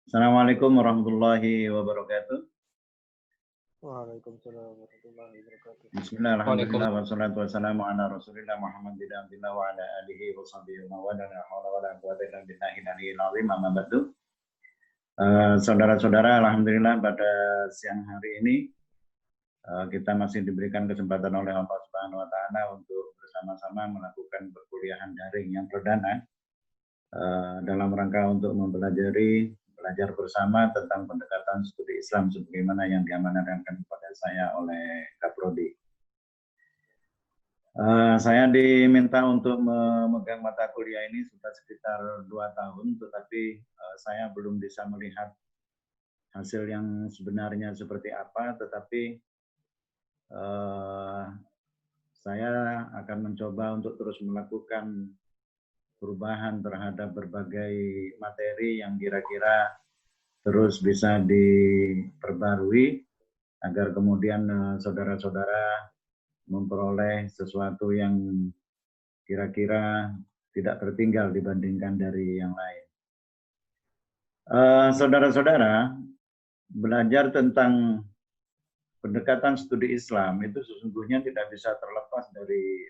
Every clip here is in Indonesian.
Assalamualaikum warahmatullahi wabarakatuh. Waalaikumsalam warahmatullahi wabarakatuh. Bismillah, alhamdulillah, wassalatu wassalamu ala rasulillah Muhammad bin Abdillah wa ala alihi wa sahbihi wa man wala, la haula wa la quwwata illa billahi al-aliyyil azim, amma ba'du. Saudara-saudara, alhamdulillah pada siang hari ini kita masih diberikan kesempatan oleh Allah Subhanahu wa taala untuk bersama-sama melakukan perkuliahan daring yang perdana dalam rangka untuk belajar bersama tentang pendekatan studi Islam sebagaimana yang diamanatkan kepada saya oleh Kaprodi. Saya diminta untuk memegang mata kuliah ini sudah sekitar 2 tahun, tetapi saya belum bisa melihat hasil yang sebenarnya seperti apa, tetapi saya akan mencoba untuk terus melakukan perubahan terhadap berbagai materi yang kira-kira terus bisa diperbarui agar kemudian saudara-saudara memperoleh sesuatu yang kira-kira tidak tertinggal dibandingkan dari yang lain. Saudara-saudara, belajar tentang pendekatan studi Islam itu sesungguhnya tidak bisa terlepas dari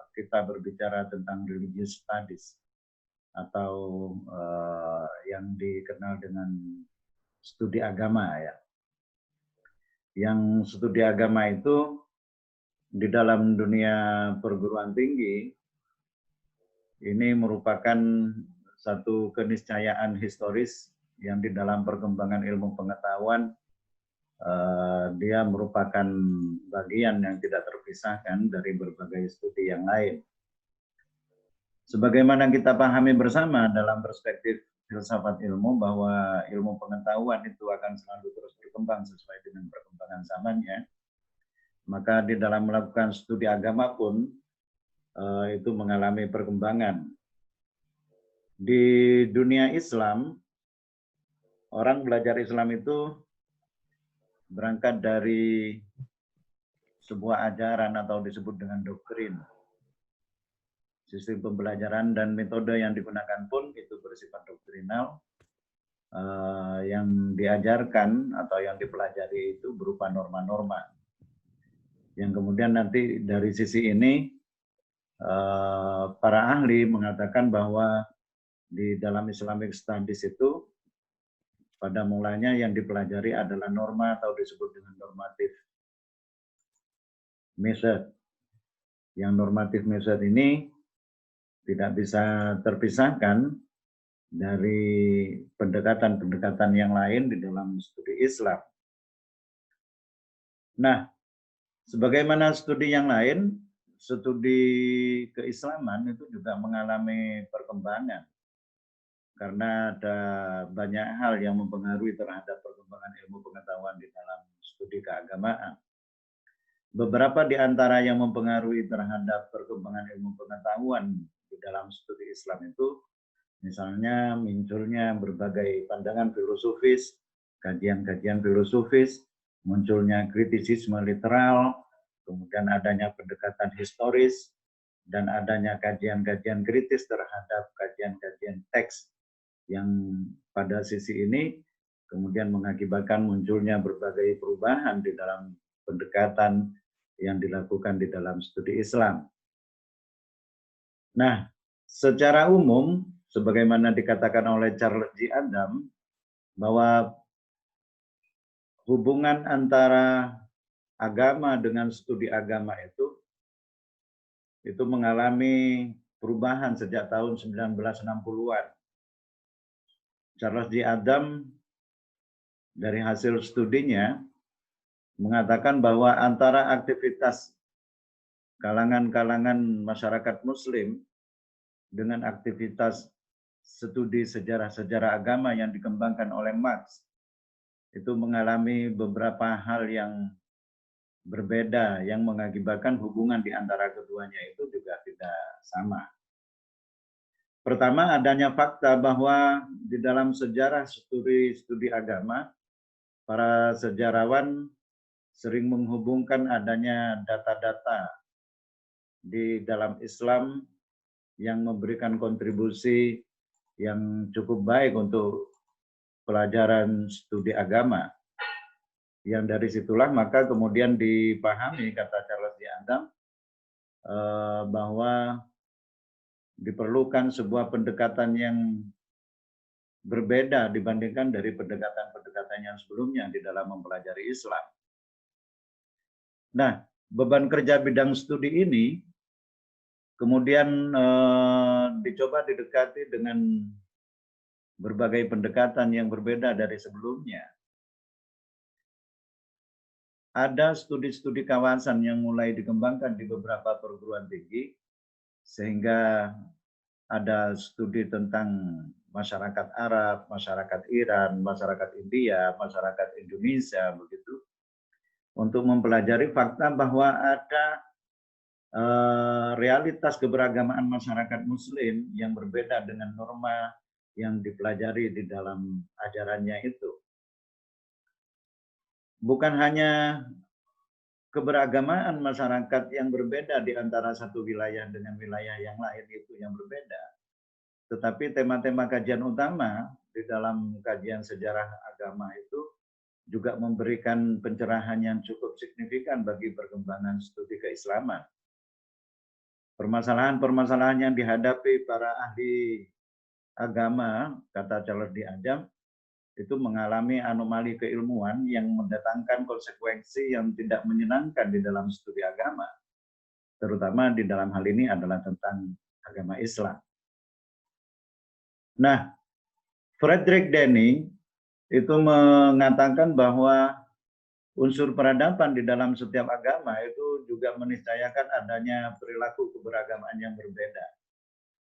kita berbicara tentang religious studies atau yang dikenal dengan studi agama ya. Yang studi agama itu di dalam dunia perguruan tinggi ini merupakan satu keniscayaan historis yang di dalam perkembangan ilmu pengetahuan dia merupakan bagian yang tidak terpisahkan dari berbagai studi yang lain. Sebagaimana kita pahami bersama dalam perspektif filsafat ilmu bahwa ilmu pengetahuan itu akan selalu terus berkembang sesuai dengan perkembangan zamannya, maka di dalam melakukan studi agama pun itu mengalami perkembangan. Di dunia Islam, orang belajar Islam itu berangkat dari sebuah ajaran atau disebut dengan doktrin. Sistem pembelajaran dan metode yang digunakan pun itu bersifat doktrinal. Yang diajarkan atau yang dipelajari itu berupa norma-norma. Yang kemudian nanti dari sisi ini para ahli mengatakan bahwa di dalam Islamic Studies itu pada mulanya yang dipelajari adalah norma atau disebut dengan normative method. Yang normative method ini tidak bisa terpisahkan dari pendekatan-pendekatan yang lain di dalam studi Islam. Nah, sebagaimana studi yang lain, studi keislaman itu juga mengalami perkembangan. Karena ada banyak hal yang mempengaruhi terhadap perkembangan ilmu pengetahuan di dalam studi keagamaan. Beberapa di antara yang mempengaruhi terhadap perkembangan ilmu pengetahuan di dalam studi Islam itu, misalnya munculnya berbagai pandangan filosofis, kajian-kajian filosofis, munculnya kritisisme literal, kemudian adanya pendekatan historis, dan adanya kajian-kajian kritis terhadap kajian-kajian teks yang pada sisi ini kemudian mengakibatkan munculnya berbagai perubahan di dalam pendekatan yang dilakukan di dalam studi Islam. Nah, secara umum, sebagaimana dikatakan oleh Charles G. Adam, bahwa hubungan antara agama dengan studi agama itu mengalami perubahan sejak tahun 1960-an. Charles G. Adam dari hasil studinya mengatakan bahwa antara aktivitas kalangan-kalangan masyarakat muslim dengan aktivitas studi sejarah-sejarah agama yang dikembangkan oleh Marx itu mengalami beberapa hal yang berbeda yang mengakibatkan hubungan di antara keduanya itu juga tidak sama. Pertama, adanya fakta bahwa di dalam sejarah studi agama, para sejarawan sering menghubungkan adanya data-data di dalam Islam yang memberikan kontribusi yang cukup baik untuk pelajaran studi agama. Yang dari situlah maka kemudian dipahami, kata Charles D. Adam, bahwa diperlukan sebuah pendekatan yang berbeda dibandingkan dari pendekatan-pendekatan yang sebelumnya di dalam mempelajari Islam. Nah, beban kerja bidang studi ini kemudian dicoba didekati dengan berbagai pendekatan yang berbeda dari sebelumnya. Ada studi-studi kawasan yang mulai dikembangkan di beberapa perguruan tinggi, sehingga ada studi tentang masyarakat Arab, masyarakat Iran, masyarakat India, masyarakat Indonesia, begitu, untuk mempelajari fakta bahwa ada realitas keberagamaan masyarakat Muslim yang berbeda dengan norma yang dipelajari di dalam ajarannya itu. Bukan hanya keberagamaan masyarakat yang berbeda di antara satu wilayah dengan wilayah yang lain itu yang berbeda, tetapi tema-tema kajian utama di dalam kajian sejarah agama itu juga memberikan pencerahan yang cukup signifikan bagi perkembangan studi keislaman. Permasalahan-permasalahan yang dihadapi para ahli agama, kata Charles D. Adam, itu mengalami anomali keilmuan yang mendatangkan konsekuensi yang tidak menyenangkan di dalam studi agama. Terutama di dalam hal ini adalah tentang agama Islam. Nah, Frederick Denning itu mengatakan bahwa unsur peradaban di dalam setiap agama itu juga meniscayakan adanya perilaku keberagamaan yang berbeda.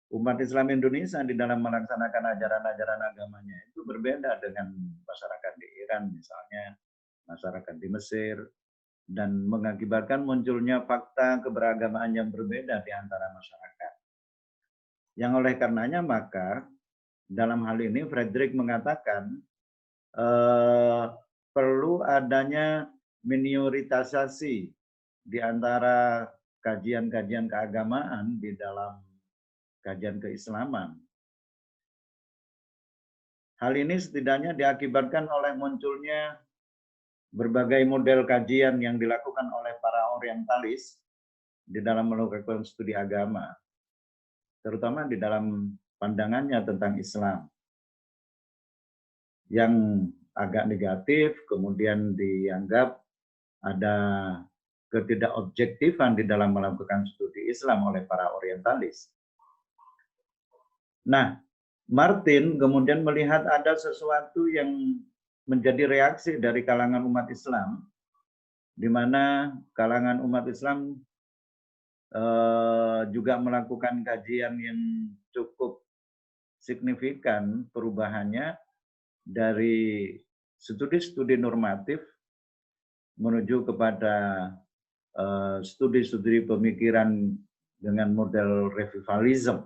Umat Islam Indonesia di dalam melaksanakan ajaran-ajaran agamanya itu berbeda dengan masyarakat di Iran misalnya, masyarakat di Mesir, dan mengakibatkan munculnya fakta keberagamaan yang berbeda di antara masyarakat. Yang oleh karenanya maka dalam hal ini Frederick mengatakan perlu adanya minoritasasi di antara kajian-kajian keagamaan di dalam kajian keislaman. Hal ini setidaknya diakibatkan oleh munculnya berbagai model kajian yang dilakukan oleh para orientalis di dalam melakukan studi agama, terutama di dalam pandangannya tentang Islam. Yang agak negatif, kemudian dianggap ada ketidakobjektifan di dalam melakukan studi Islam oleh para orientalis. Nah, Martin kemudian melihat ada sesuatu yang menjadi reaksi dari kalangan umat Islam, di mana kalangan umat Islam juga melakukan kajian yang cukup signifikan perubahannya dari studi-studi normatif menuju kepada studi-studi pemikiran dengan model revivalism.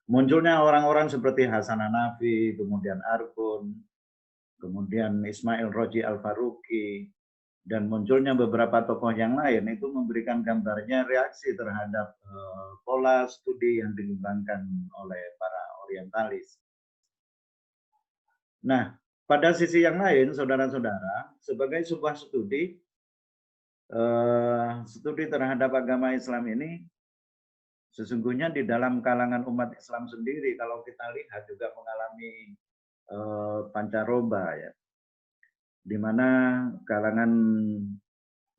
Munculnya orang-orang seperti Hasan Hanafi, kemudian Arkun, kemudian Ismail Roji Al-Faruqi, dan munculnya beberapa tokoh yang lain itu memberikan gambarnya reaksi terhadap pola studi yang dikembangkan oleh para orientalis. Nah, pada sisi yang lain, saudara-saudara, sebagai sebuah studi terhadap agama Islam ini, sesungguhnya di dalam kalangan umat Islam sendiri, kalau kita lihat juga mengalami pancaroba, ya, di mana kalangan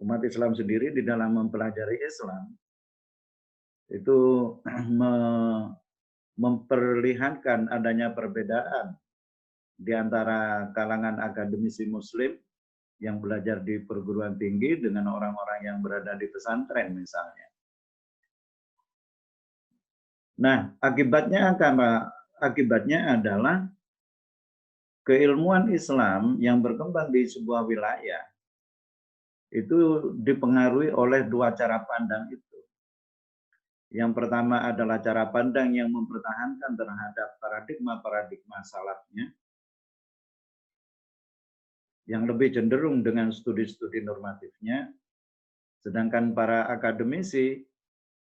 umat Islam sendiri di dalam mempelajari Islam itu memperlihatkan adanya perbedaan di antara kalangan akademisi Muslim yang belajar di perguruan tinggi dengan orang-orang yang berada di pesantren misalnya. Nah, akibatnya adalah keilmuan Islam yang berkembang di sebuah wilayah itu dipengaruhi oleh dua cara pandang itu. Yang pertama adalah cara pandang yang mempertahankan terhadap paradigma-paradigma salafnya, yang lebih cenderung dengan studi-studi normatifnya, sedangkan para akademisi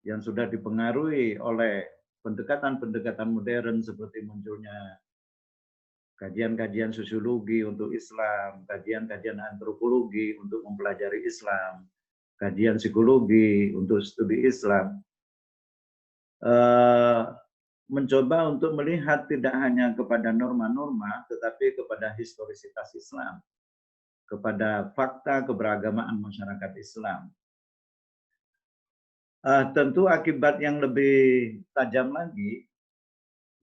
yang sudah dipengaruhi oleh pendekatan-pendekatan modern seperti munculnya kajian-kajian sosiologi untuk Islam, kajian-kajian antropologi untuk mempelajari Islam, kajian psikologi untuk studi Islam, mencoba untuk melihat tidak hanya kepada norma-norma, tetapi kepada historisitas Islam, kepada fakta keberagamaan masyarakat Islam. Tentu akibat yang lebih tajam lagi,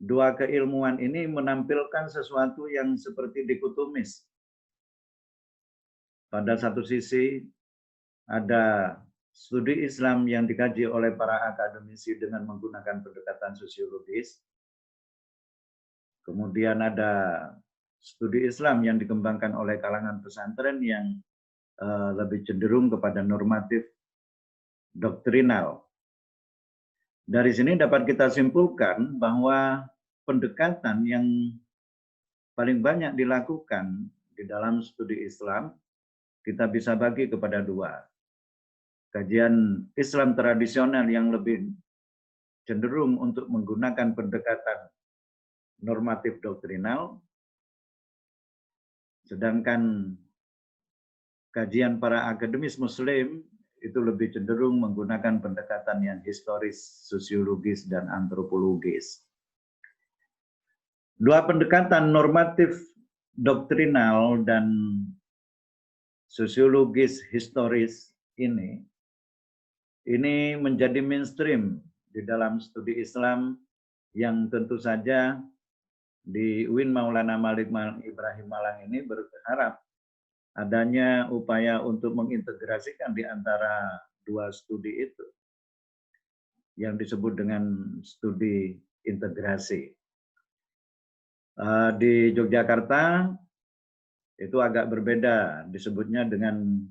dua keilmuan ini menampilkan sesuatu yang seperti dikotomis. Pada satu sisi ada studi Islam yang dikaji oleh para akademisi dengan menggunakan pendekatan sosiologis. Kemudian ada studi Islam yang dikembangkan oleh kalangan pesantren yang lebih cenderung kepada normatif doktrinal. Dari sini dapat kita simpulkan bahwa pendekatan yang paling banyak dilakukan di dalam studi Islam kita bisa bagi kepada dua. Kajian Islam tradisional yang lebih cenderung untuk menggunakan pendekatan normatif doktrinal, sedangkan kajian para akademis Muslim itu lebih cenderung menggunakan pendekatan yang historis, sosiologis, dan antropologis. Dua pendekatan normatif doktrinal dan sosiologis historis ini menjadi mainstream di dalam studi Islam yang tentu saja di UIN Maulana Malik Ibrahim Malang ini berharap adanya upaya untuk mengintegrasikan di antara dua studi itu yang disebut dengan studi integrasi. Di Yogyakarta itu agak berbeda, disebutnya dengan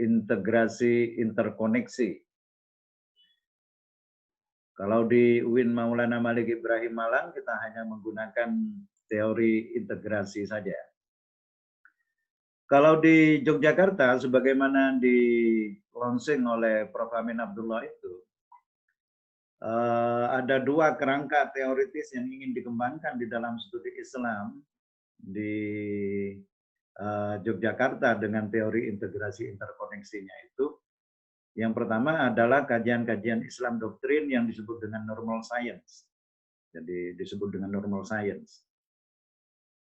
integrasi interkoneksi. Kalau di UIN Maulana Malik Ibrahim Malang kita hanya menggunakan teori integrasi saja. Kalau di Yogyakarta, sebagaimana di launching oleh Prof. Amin Abdullah itu, ada dua kerangka teoritis yang ingin dikembangkan di dalam studi Islam di Yogyakarta dengan teori integrasi interkoneksinya itu. Yang pertama adalah kajian-kajian Islam doktrin yang disebut dengan normal science. Jadi disebut dengan normal science.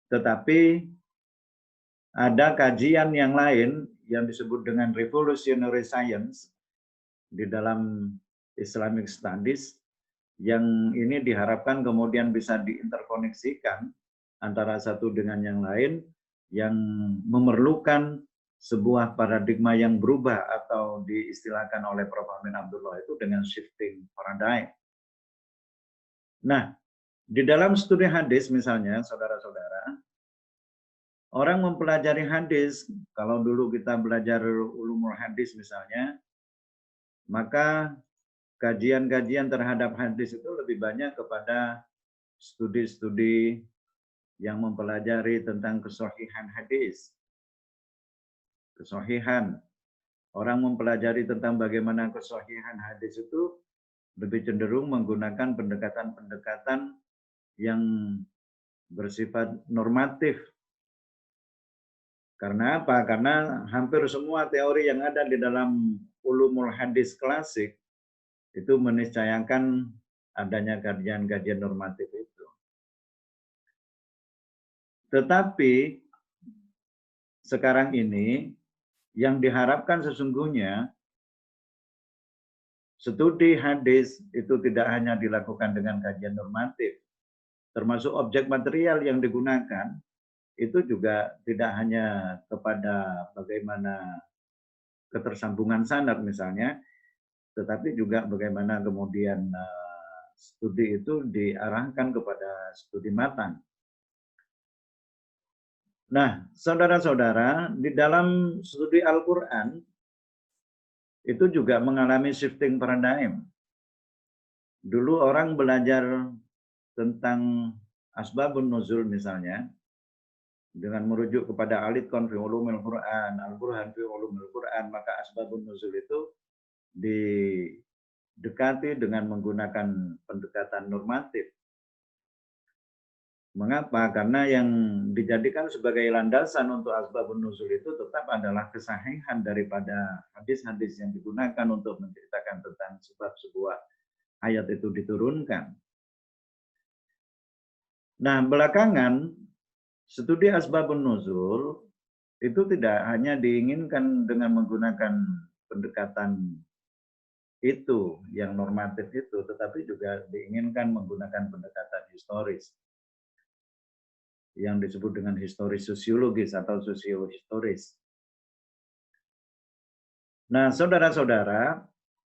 Tetapi ada kajian yang lain yang disebut dengan revolutionary science di dalam Islamic Studies yang ini diharapkan kemudian bisa diinterkoneksikan antara satu dengan yang lain yang memerlukan sebuah paradigma yang berubah atau diistilahkan oleh Prof. Amin Abdullah itu dengan shifting paradigm. Nah, di dalam studi hadis misalnya, saudara-saudara, orang mempelajari hadis, kalau dulu kita belajar ulumul hadis misalnya, maka kajian-kajian terhadap hadis itu lebih banyak kepada studi-studi yang mempelajari tentang kesahihan hadis. Kesahihan. Orang mempelajari tentang bagaimana kesahihan hadis itu lebih cenderung menggunakan pendekatan-pendekatan yang bersifat normatif. Karena apa? Karena hampir semua teori yang ada di dalam ulumul hadis klasik itu meniscayakan adanya kajian-kajian normatif itu. Tetapi sekarang ini yang diharapkan sesungguhnya studi hadis itu tidak hanya dilakukan dengan kajian normatif, termasuk objek material yang digunakan itu juga tidak hanya kepada bagaimana ketersambungan sanad misalnya, tetapi juga bagaimana kemudian studi itu diarahkan kepada studi matan. Nah, saudara-saudara, di dalam studi Al-Quran itu juga mengalami shifting paradigm. Dulu orang belajar tentang asbabun nuzul misalnya, dengan merujuk kepada alitkon fi ulumil Quran, al-burhan fi ulumil Quran, maka asbabun nuzul itu didekati dengan menggunakan pendekatan normatif. Mengapa? Karena yang dijadikan sebagai landasan untuk asbabun nuzul itu tetap adalah kesahihan daripada hadis-hadis yang digunakan untuk menceritakan tentang sebab sebuah ayat itu diturunkan. Nah, belakangan studi asbabun nuzul itu tidak hanya diinginkan dengan menggunakan pendekatan itu yang normatif itu, tetapi juga diinginkan menggunakan pendekatan historis yang disebut dengan historis sosiologis atau sosiohistoris. Nah, saudara-saudara,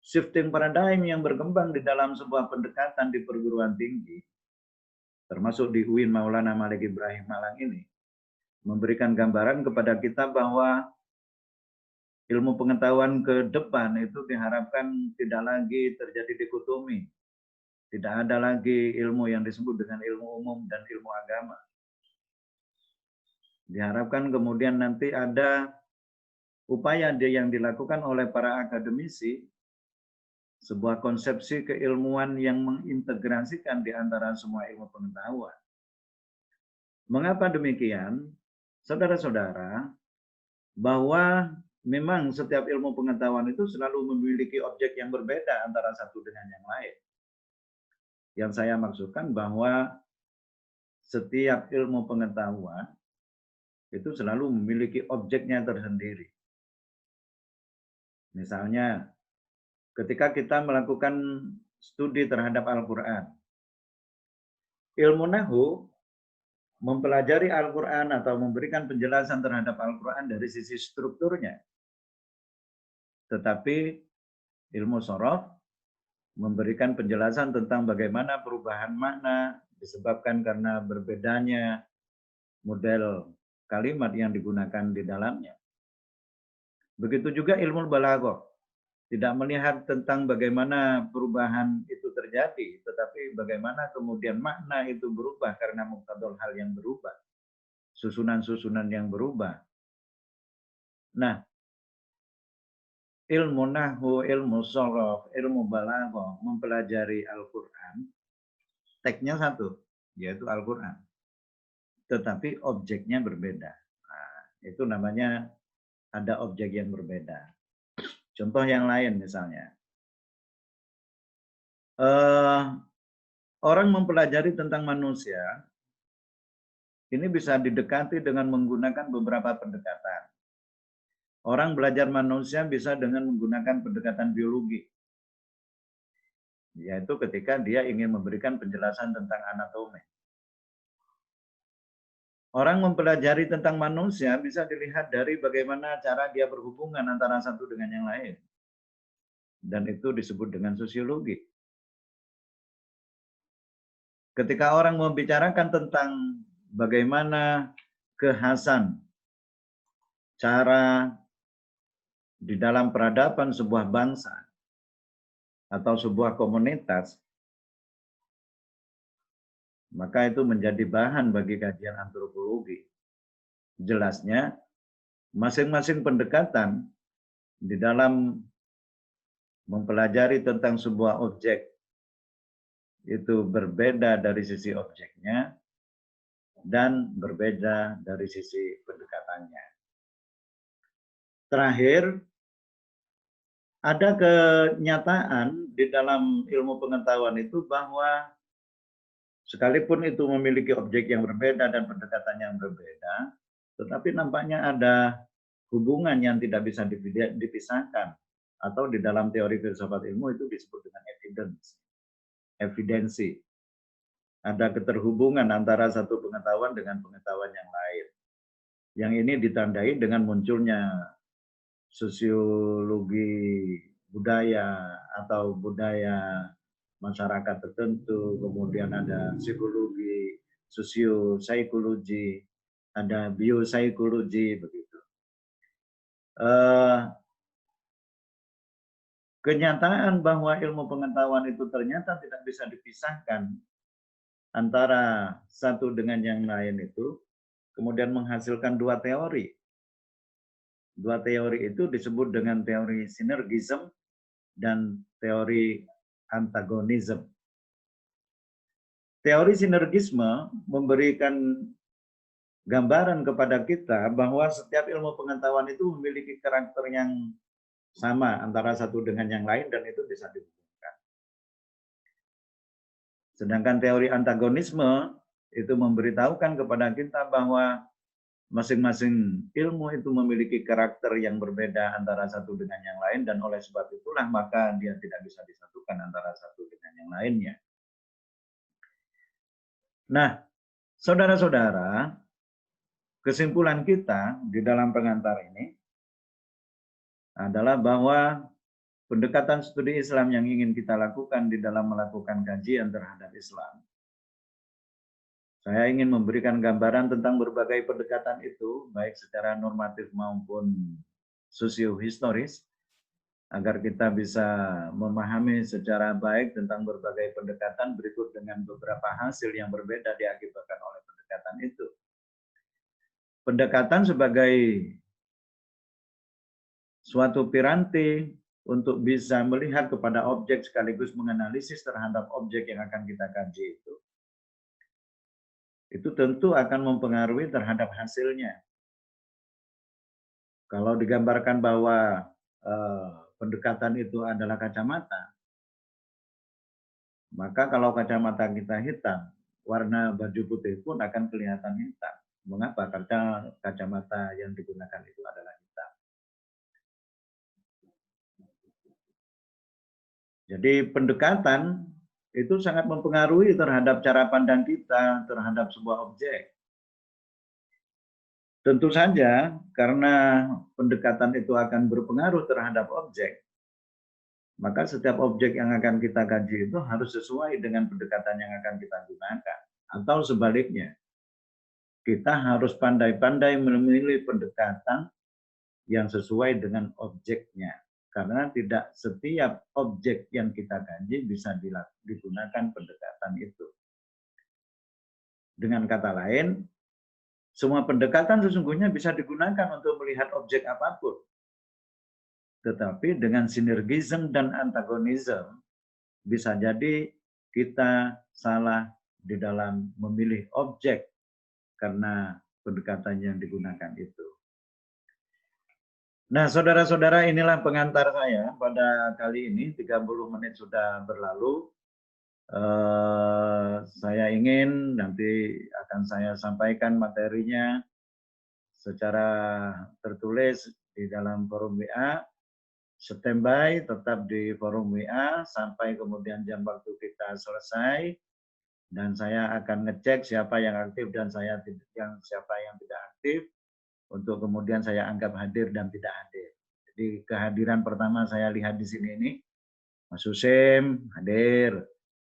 shifting paradigm yang berkembang di dalam sebuah pendekatan di perguruan tinggi, termasuk di UIN Maulana Malik Ibrahim Malang ini, memberikan gambaran kepada kita bahwa ilmu pengetahuan ke depan itu diharapkan tidak lagi terjadi dikotomi. Tidak ada lagi ilmu yang disebut dengan ilmu umum dan ilmu agama. Diharapkan kemudian nanti ada upaya yang dilakukan oleh para akademisi, sebuah konsepsi keilmuan yang mengintegrasikan di antara semua ilmu pengetahuan. Mengapa demikian? Saudara-saudara, bahwa memang setiap ilmu pengetahuan itu selalu memiliki objek yang berbeda antara satu dengan yang lain. Yang saya maksudkan bahwa setiap ilmu pengetahuan itu selalu memiliki objeknya tersendiri. Misalnya, ketika kita melakukan studi terhadap Al-Quran, ilmu Nahwu mempelajari Al-Quran atau memberikan penjelasan terhadap Al-Quran dari sisi strukturnya. Tetapi ilmu Shorof memberikan penjelasan tentang bagaimana perubahan makna disebabkan karena berbedanya model kalimat yang digunakan di dalamnya. Begitu juga ilmu balaghah, tidak melihat tentang bagaimana perubahan itu terjadi, tetapi bagaimana kemudian makna itu berubah karena muqtadal hal yang berubah, susunan-susunan yang berubah. Nah, ilmu nahwu, ilmu shorof, ilmu balaghah mempelajari Al-Quran, teksnya satu, yaitu Al-Quran. Tetapi objeknya berbeda. Nah, itu namanya ada objek yang berbeda. Contoh yang lain misalnya. Orang mempelajari tentang manusia, ini bisa didekati dengan menggunakan beberapa pendekatan. Orang belajar manusia bisa dengan menggunakan pendekatan biologi, yaitu ketika dia ingin memberikan penjelasan tentang anatomi. Orang mempelajari tentang manusia bisa dilihat dari bagaimana cara dia berhubungan antara satu dengan yang lain. Dan itu disebut dengan sosiologi. Ketika orang membicarakan tentang bagaimana kekhasan cara di dalam peradaban sebuah bangsa atau sebuah komunitas, maka itu menjadi bahan bagi kajian antropologi. Jelasnya, masing-masing pendekatan di dalam mempelajari tentang sebuah objek itu berbeda dari sisi objeknya dan berbeda dari sisi pendekatannya. Terakhir, ada kenyataan di dalam ilmu pengetahuan itu bahwa sekalipun itu memiliki objek yang berbeda dan pendekatan yang berbeda, tetapi nampaknya ada hubungan yang tidak bisa dipisahkan. Atau di dalam teori filsafat ilmu itu disebut dengan evidensi. Ada keterhubungan antara satu pengetahuan dengan pengetahuan yang lain. Yang ini ditandai dengan munculnya sosiologi budaya atau budaya masyarakat tertentu, kemudian ada psikologi, sosiopsikologi, ada biopsikologi, begitu. Kenyataan bahwa ilmu pengetahuan itu ternyata tidak bisa dipisahkan antara satu dengan yang lain itu, kemudian menghasilkan dua teori. Dua teori itu disebut dengan teori sinergism dan teori antagonisme. teori sinergisme memberikan gambaran kepada kita bahwa setiap ilmu pengetahuan itu memiliki karakter yang sama antara satu dengan yang lain dan itu bisa dihubungkan. Sedangkan teori antagonisme itu memberitahukan kepada kita bahwa masing-masing ilmu itu memiliki karakter yang berbeda antara satu dengan yang lain dan oleh sebab itulah maka dia tidak bisa disatukan antara satu dengan yang lainnya. Nah, saudara-saudara, kesimpulan kita di dalam pengantar ini adalah bahwa pendekatan studi Islam yang ingin kita lakukan di dalam melakukan kajian terhadap Islam, saya ingin memberikan gambaran tentang berbagai pendekatan itu, baik secara normatif maupun sosiohistoris, agar kita bisa memahami secara baik tentang berbagai pendekatan berikut dengan beberapa hasil yang berbeda diakibatkan oleh pendekatan itu. Pendekatan sebagai suatu piranti untuk bisa melihat kepada objek sekaligus menganalisis terhadap objek yang akan kita kaji itu tentu akan mempengaruhi terhadap hasilnya. Kalau digambarkan bahwa pendekatan itu adalah kacamata, maka kalau kacamata kita hitam, warna baju putih pun akan kelihatan hitam. Mengapa? Karena kacamata yang digunakan itu adalah hitam. Jadi pendekatan itu sangat mempengaruhi terhadap cara pandang kita terhadap sebuah objek. Tentu saja karena pendekatan itu akan berpengaruh terhadap objek, maka setiap objek yang akan kita kaji itu harus sesuai dengan pendekatan yang akan kita gunakan. Atau sebaliknya, kita harus pandai-pandai memilih pendekatan yang sesuai dengan objeknya. Karena tidak setiap objek yang kita kaji bisa digunakan pendekatan itu. Dengan kata lain, semua pendekatan sesungguhnya bisa digunakan untuk melihat objek apapun. Tetapi dengan sinergisme dan antagonisme, bisa jadi kita salah di dalam memilih objek karena pendekatan yang digunakan itu. Nah, saudara-saudara, inilah pengantar saya pada kali ini, 30 menit sudah berlalu. Saya ingin nanti akan saya sampaikan materinya secara tertulis di dalam forum WA. Standby tetap di forum WA sampai kemudian jam waktu kita selesai, dan saya akan ngecek siapa yang aktif dan siapa yang tidak aktif untuk kemudian saya anggap hadir dan tidak hadir. Jadi kehadiran pertama saya lihat di sini ini, Mas Husim hadir,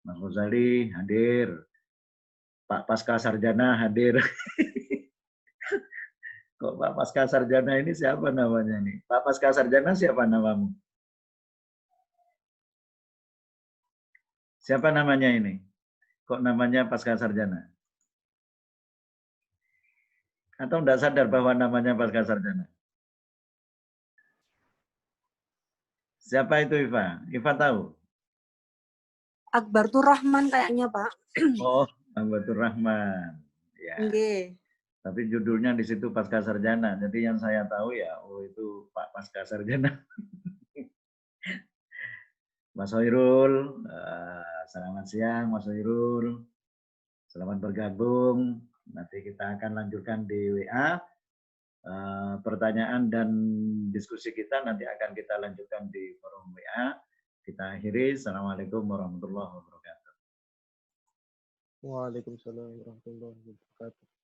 Mas Ghazali hadir, Pak Pasca Sarjana hadir. Kok Pak Pasca Sarjana ini siapa namanya nih? Pak Pasca Sarjana siapa namamu? Siapa namanya ini? Kok namanya Pasca Sarjana? Atau enggak sadar bahwa namanya Pasca Sarjana? Siapa itu Iva? Iva tahu? Akbartur Rahman kayaknya, Pak. Oh, Akbartur Rahman. Ya. Nggih. Tapi judulnya di situ Pasca Sarjana. Jadi yang saya tahu ya, oh itu Pak Pasca Sarjana. Mas Hoirul, selamat siang Mas Hoirul. Selamat bergabung. Nanti kita akan lanjutkan di WA. Pertanyaan dan diskusi kita nanti akan kita lanjutkan di forum WA. Kita akhiri. Assalamualaikum warahmatullahi wabarakatuh. Waalaikumsalam warahmatullahi wabarakatuh.